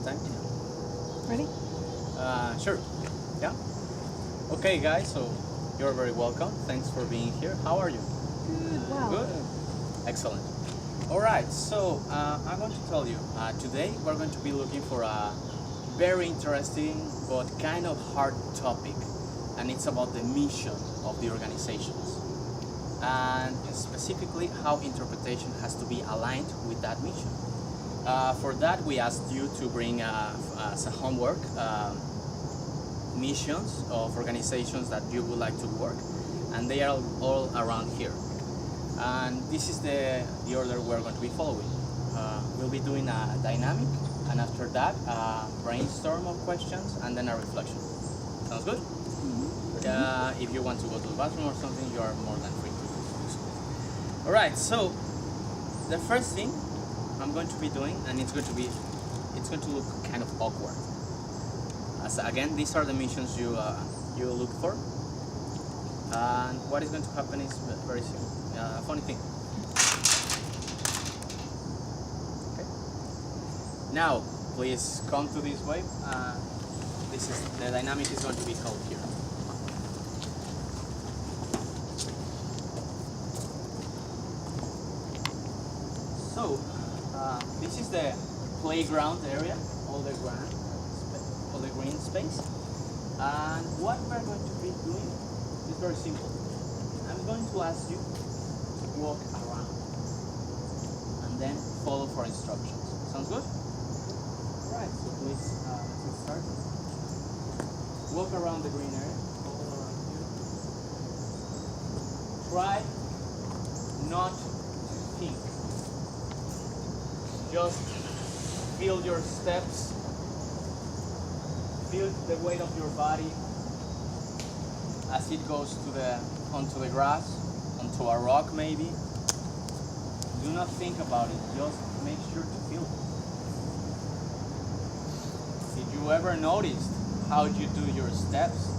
time. Ready? Sure. Yeah. Okay, guys. So you're very welcome. Thanks for being here. How are you? Good. Wow. Good. Excellent. All right. So I'm going to tell you today we're going to be looking for a very interesting but kind of hard topic, and it's about the mission of the organizations, and specifically how interpretation has to be aligned with that mission. For that, we asked you to bring as a homework missions of organizations that you would like to work, and they are all around here. And this is the order we're going to be following. We'll be doing a dynamic, and after that, a brainstorm of questions, and then a reflection. Sounds good? Mm-hmm. If you want to go to the bathroom or something, you are more than free to do so. All right. So the first thing I'm going to be doing, and it's going to look kind of awkward. As again, these are the missions you look for, and what is going to happen is very simple. A funny thing. Okay. Now, please come to this way. This is the dynamic is going to be held here. So. This is the playground area, all the green space. And what we're going to be doing is very simple. I'm going to ask you to walk around and then follow for instructions. Sounds good? Alright, so please let's start. Walk around the green area, all around here. Try not to think. Just feel your steps, feel the weight of your body as it goes onto the grass, onto a rock maybe. Do not think about it, just make sure to feel it. Did you ever notice how you do your steps?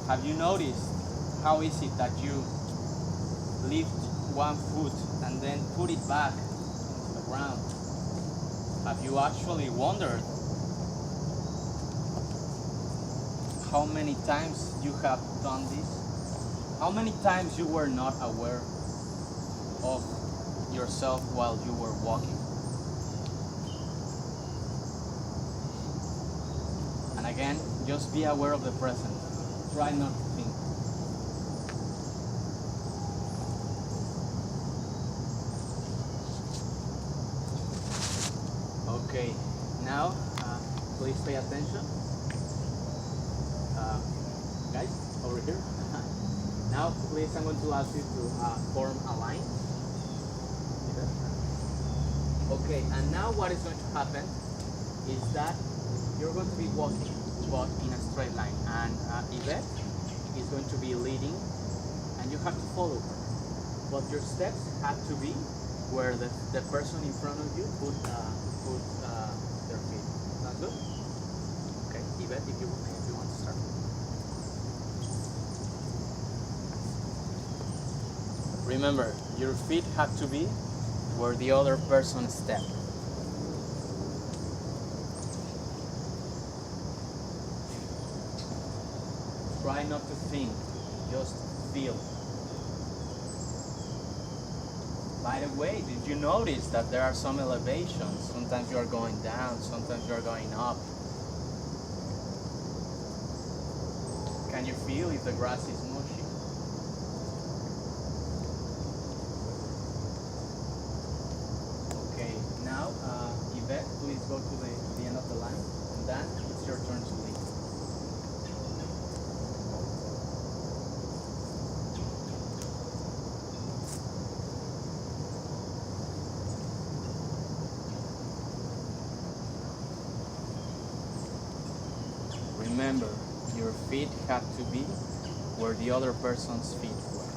Have you noticed how is it that you lift one foot and then put it back ground? Have you actually wondered how many times you have done this? How many times you were not aware of yourself while you were walking? And again, just be aware of the present. Try not to think. Okay, now please pay attention. Guys, over here. Now, please, I'm going to ask you to form a line. Okay, and now what is going to happen is that you're going to be walking, but in a straight line. And Yvette is going to be leading, and you have to follow her. But your steps have to be where the person in front of you put their feet. Sounds good? Okay, Yvette, if you want to start. Remember, your feet have to be where the other person stepped. Try not to think, just feel. By the way, did you notice that there are some elevations? Sometimes you are going down, sometimes you are going up. Can you feel if the grass is mushy? Okay, now Yvette, please go to the end of the line, and then it's your turn to lead. Remember, your feet have to be where the other person's feet were.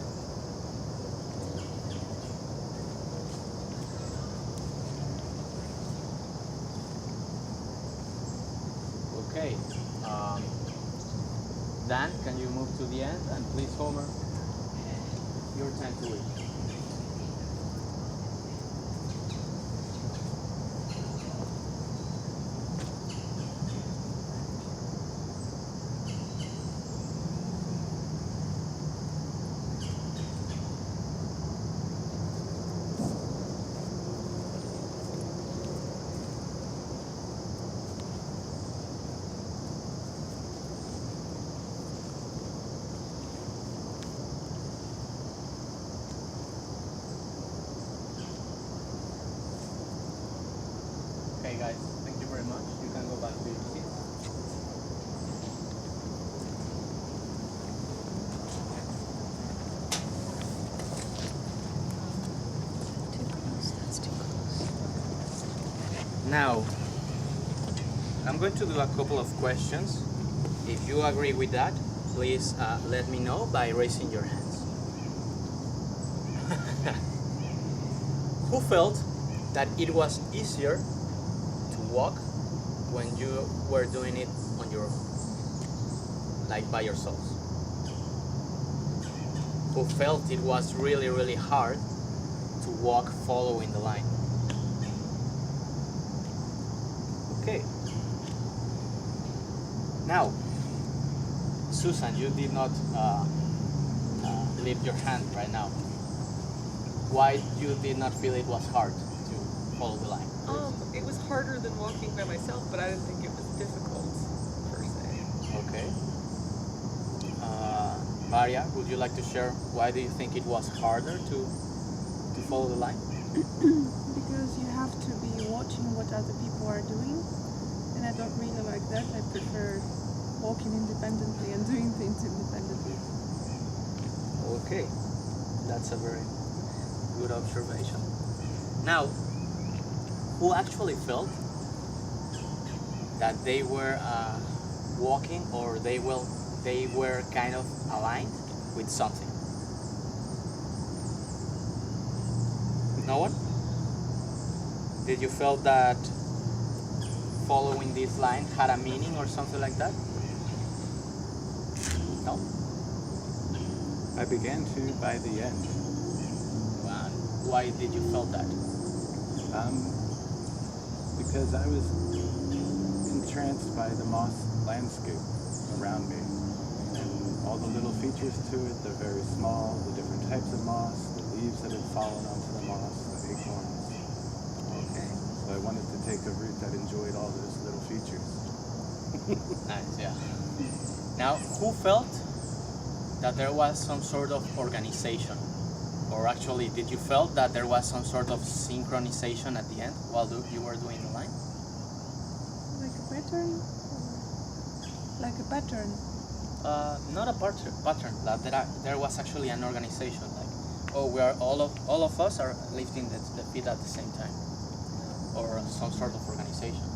Okay. Dan, can you move to the end? And please, Homer, your time to lead. Okay, guys, thank you very much. You can go back to your seat. Too close. That's too close. Now, I'm going to do a couple of questions. If you agree with that, please let me know by raising your hands. Who felt that it was easier to walk when you were doing it on your own, like by yourselves? Who felt it was really, really hard to walk following the line? Okay. Now, Susan, you did not lift your hand right now. Why you did not feel it was hard to follow the line? It was harder than walking by myself, but I didn't think it was difficult per se. Okay. Maria, would you like to share why do you think it was harder to follow the line? Because you have to be watching what other people are doing, and I don't really like that. I prefer walking independently and doing things independently. Okay, that's a very good observation. Now, who actually felt that they were walking or they were kind of aligned with something? No one? Did you feel that following this line had a meaning or something like that? No? I began to by the end. Why did you feel that? Because I was entranced by the moss landscape around me and all the little features to it. They're very small, the different types of moss, the leaves that had fallen onto the moss, the acorns. Okay. So I wanted to take a route that enjoyed all those little features. Nice, yeah. Now, who felt that there was some sort of organization? Or actually, did you felt that there was some sort of synchronization at the end while you were doing the line? Like a pattern? Like a pattern. Not a pattern. That there was actually an organization. Like, oh, we are all of us are lifting the feet at the same time, or some sort of organization.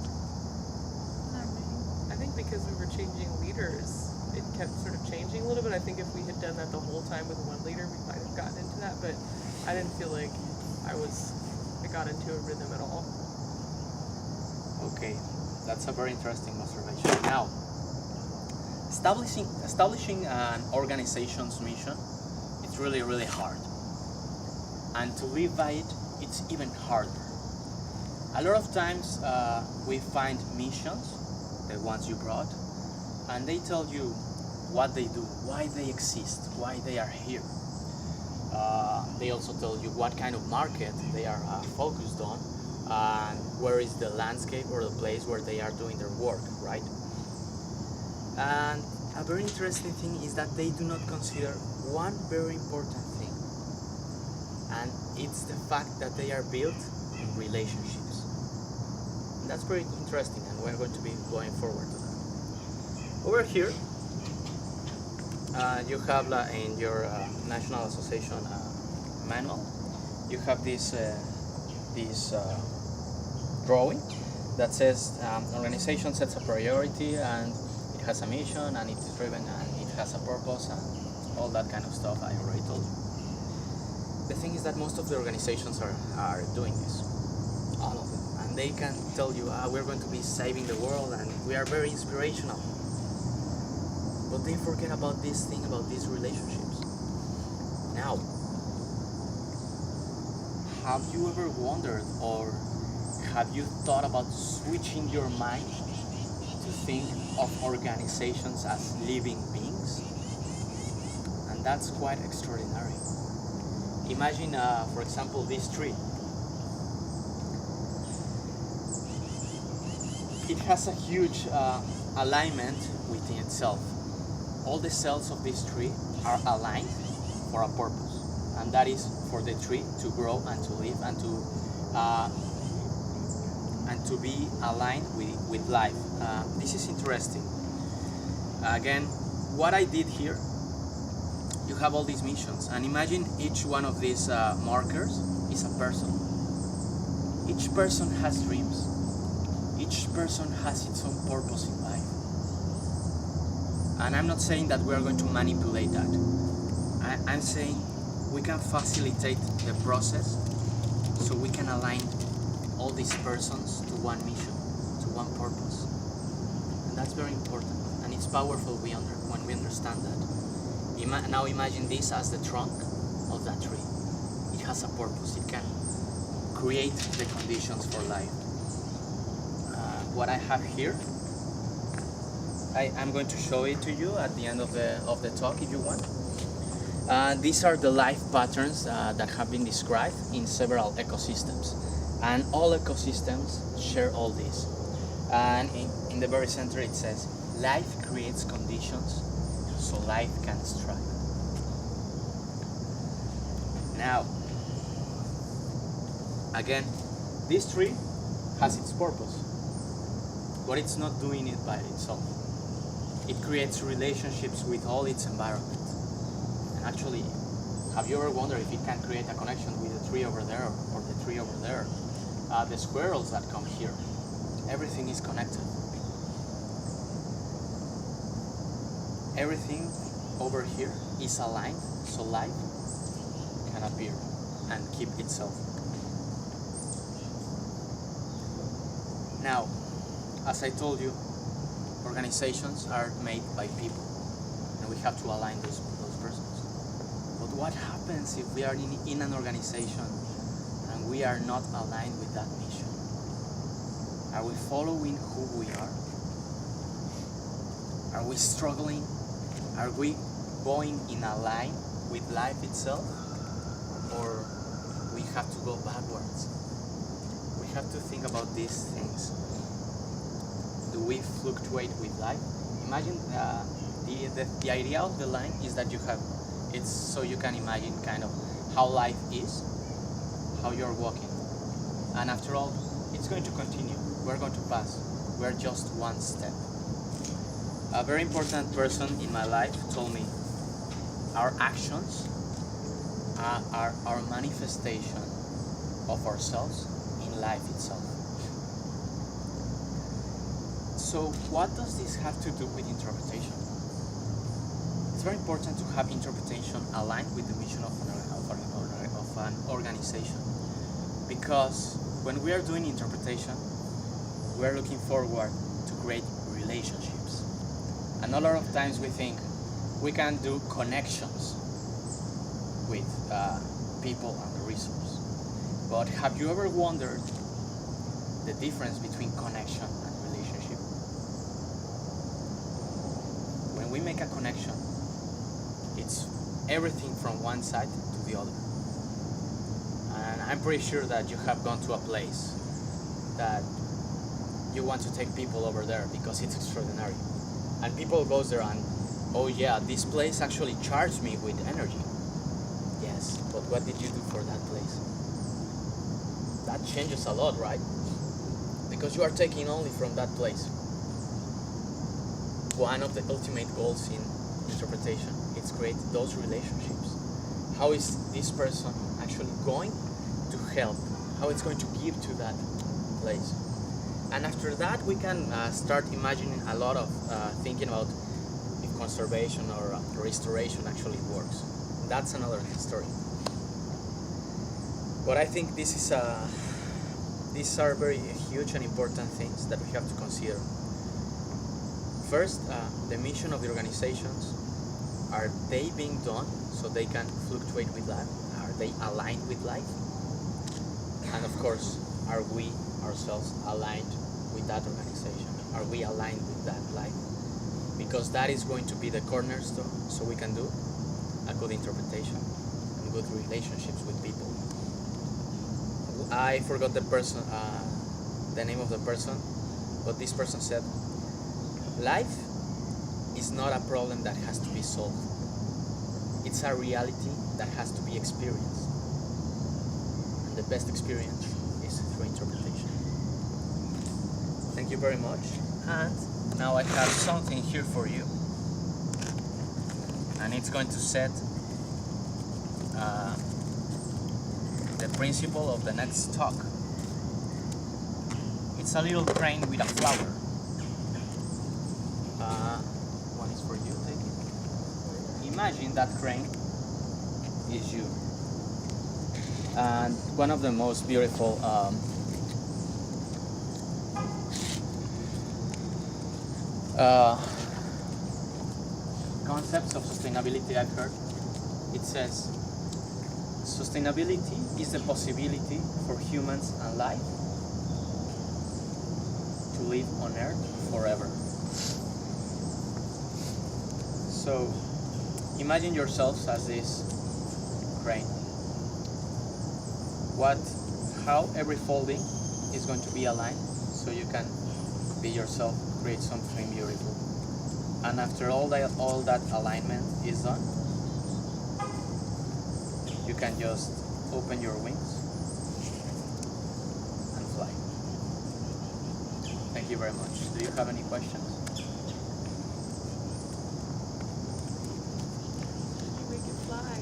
Not really. I think because we were changing leaders, it kept sort of changing a little bit. I think if we had done that the whole time with one leader, we might have gotten into that, but I didn't feel like I got into a rhythm at all. Okay, that's a very interesting observation. Now, establishing an organization's mission, it's really, really hard. And to live by it, it's even harder. A lot of times we find missions, the ones you brought, and they tell you what they do, why they exist, why they are here. They also tell you what kind of market they are focused on, and where is the landscape or the place where they are doing their work, right? And a very interesting thing is that they do not consider one very important thing, and it's the fact that they are built in relationships. And that's very interesting, and we're going to be going forward to that. Over here, you have in your National Association manual, you have this drawing that says organization sets a priority and it has a mission and it's driven and it has a purpose and all that kind of stuff I already told you. The thing is that most of the organizations are doing this, all of them, and they can tell you, we're going to be saving the world and we are very inspirational. But they forget about this thing, about these relationships. Now, have you ever wondered or have you thought about switching your mind to think of organizations as living beings? And that's quite extraordinary. Imagine, for example, this tree. It has a huge alignment within itself. All the cells of this tree are aligned for a purpose, and that is for the tree to grow and to live and to be aligned with life. This is interesting. Again, what I did here, you have all these missions, and imagine each one of these markers is a person. Each person has dreams. Each person has its own purpose in life. And I'm not saying that we are going to manipulate that. I'm saying we can facilitate the process so we can align all these persons to one mission, to one purpose. And that's very important. And it's powerful when we understand that. Now imagine this as the trunk of that tree. It has a purpose. It can create the conditions for life. What I have here, I'm going to show it to you at the end of the talk if you want. These are the life patterns that have been described in several ecosystems, and all ecosystems share all this. And in the very center it says, life creates conditions so life can strive. Now, again, this tree has its purpose, but it's not doing it by itself. It creates relationships with all its environment. And actually, have you ever wondered if it can create a connection with the tree over there or the tree over there? The squirrels that come here, everything is connected. Everything over here is aligned so life can appear and keep itself. Now, as I told you, organizations are made by people, and we have to align those persons. But what happens if we are in an organization and we are not aligned with that mission? Are we following who we are? Are we struggling? Are we going in a line with life itself? Or we have to go backwards? We have to think about these things. Do we fluctuate with life? Imagine the idea of the line is that it's so you can imagine kind of how life is, how you're walking. And after all, it's going to continue. We're going to pass. We're just one step. A very important person in my life told me our actions are our manifestation of ourselves in life itself. So what does this have to do with interpretation? It's very important to have interpretation aligned with the mission of an organization, because when we are doing interpretation, we are looking forward to create relationships. And a lot of times we think we can do connections with people and the resource. But have you ever wondered the difference between connection and relationship? When we make a connection, it's everything from one side to the other. And I'm pretty sure that you have gone to a place that you want to take people over there because it's extraordinary. And people goes there and, oh yeah, this place actually charged me with energy. Yes, but what did you do for that place? That changes a lot, right? Because you are taking only from that place. One of the ultimate goals in interpretation is create those relationships. How is this person actually going to help? How it's going to give to that place? And after that, we can start imagining a lot of thinking about if conservation or restoration actually works. That's another story. But I think these are very huge and important things that we have to consider. First, the mission of the organizations. Are they being done so they can fluctuate with life? Are they aligned with life? And of course, are we ourselves aligned with that organization? Are we aligned with that life? Because that is going to be the cornerstone so we can do a good interpretation and good relationships with people. I forgot the name of the person, but this person said, life is not a problem that has to be solved. It's a reality that has to be experienced. And the best experience is through interpretation. Thank you very much. And now I have something here for you. And it's going to set the principle of the next talk. It's a little crane with a flower. One is for you, take it. Imagine that crane is you. And one of the most beautiful concepts of sustainability I've heard, it says, sustainability is the possibility for humans and life to live on Earth forever. So imagine yourselves as this crane. How every folding is going to be aligned so you can be yourself, create something beautiful. And after all that alignment is done, you can just open your wings and fly. Thank you very much. Do you have any questions? You make it fly.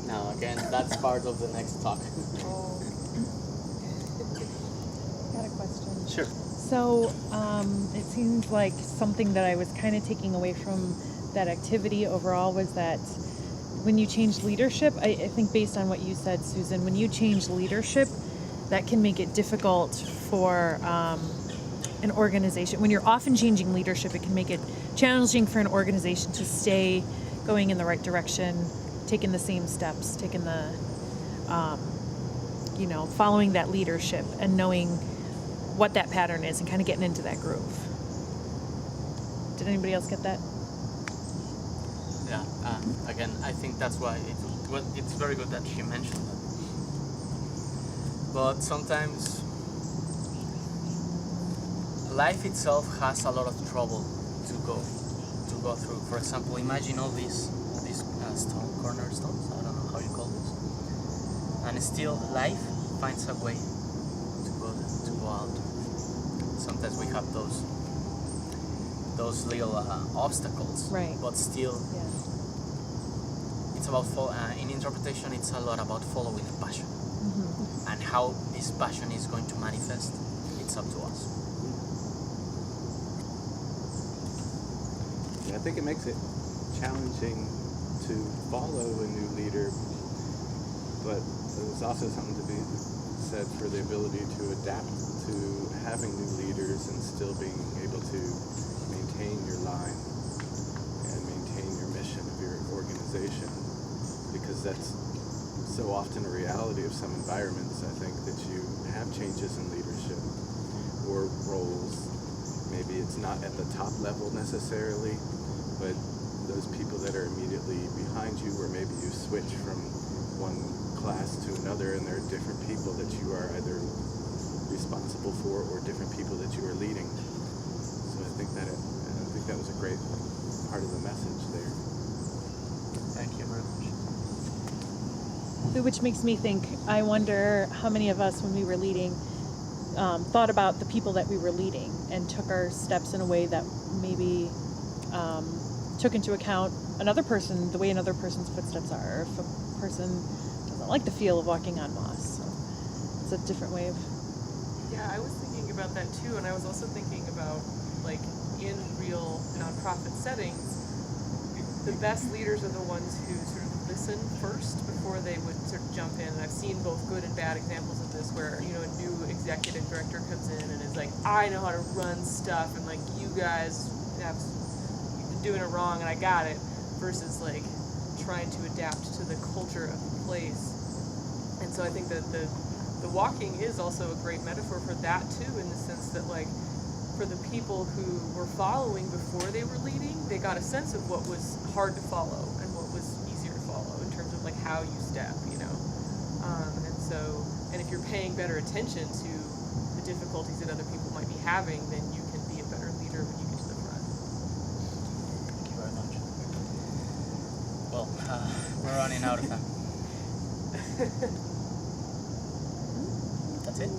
Now again, that's part of the next talk. Oh. Got a question. Sure. So it seems like something that I was kind of taking away from that activity overall was that when you change leadership, I think based on what you said, Susan, when you change leadership, that can make it difficult for an organization. When you're often changing leadership, it can make it challenging for an organization to stay going in the right direction, taking the same steps, taking the, following that leadership and knowing what that pattern is and kind of getting into that groove. Did anybody else get that? Yeah, again, I think that's why it's very good that she mentioned that. But sometimes life itself has a lot of trouble to go through. For example, imagine all these cornerstones, I don't know how you call this, and still life finds a way to go out. Sometimes we have those little obstacles, Right. But still, Yeah. it's about in interpretation. It's a lot about following a passion, Mm-hmm. and how this passion is going to manifest. It's up to us. Yeah, I think it makes it challenging to follow a new leader, but there's also something to be said for the ability to adapt to having new leaders and still being able to maintain your line and maintain your mission of your organization, because that's so often a reality of some environments. I think that you have changes in leadership or roles. Maybe it's not at the top level necessarily, but those people that are immediately behind you, or maybe you switch from one class to another and there are different people that you are either responsible for or different people that you are leading. So I think that was a great part of the message there. Thank you very much. Which makes me think, I wonder how many of us when we were leading thought about the people that we were leading and took our steps in a way that maybe took into account the way another person's footsteps are. If a person doesn't like the feel of walking on moss, so it's a different way of. Yeah, I was thinking about that too, and I was also thinking about, like, in real nonprofit settings, the best leaders are the ones who sort of listen first before they would sort of jump in. And I've seen both good and bad examples of this, where, a new executive director comes in and is like, I know how to run stuff, and like, you guys have doing it wrong and I got it, versus like trying to adapt to the culture of the place. And so I think that the walking is also a great metaphor for that too, in the sense that, like, for the people who were following before they were leading, they got a sense of what was hard to follow and what was easier to follow in terms of like how you step, and if you're paying better attention to the difficulties that other people might be having, then you can be a better leader when you get to the front. Thank you very much. Well, we're running out of time. That's it.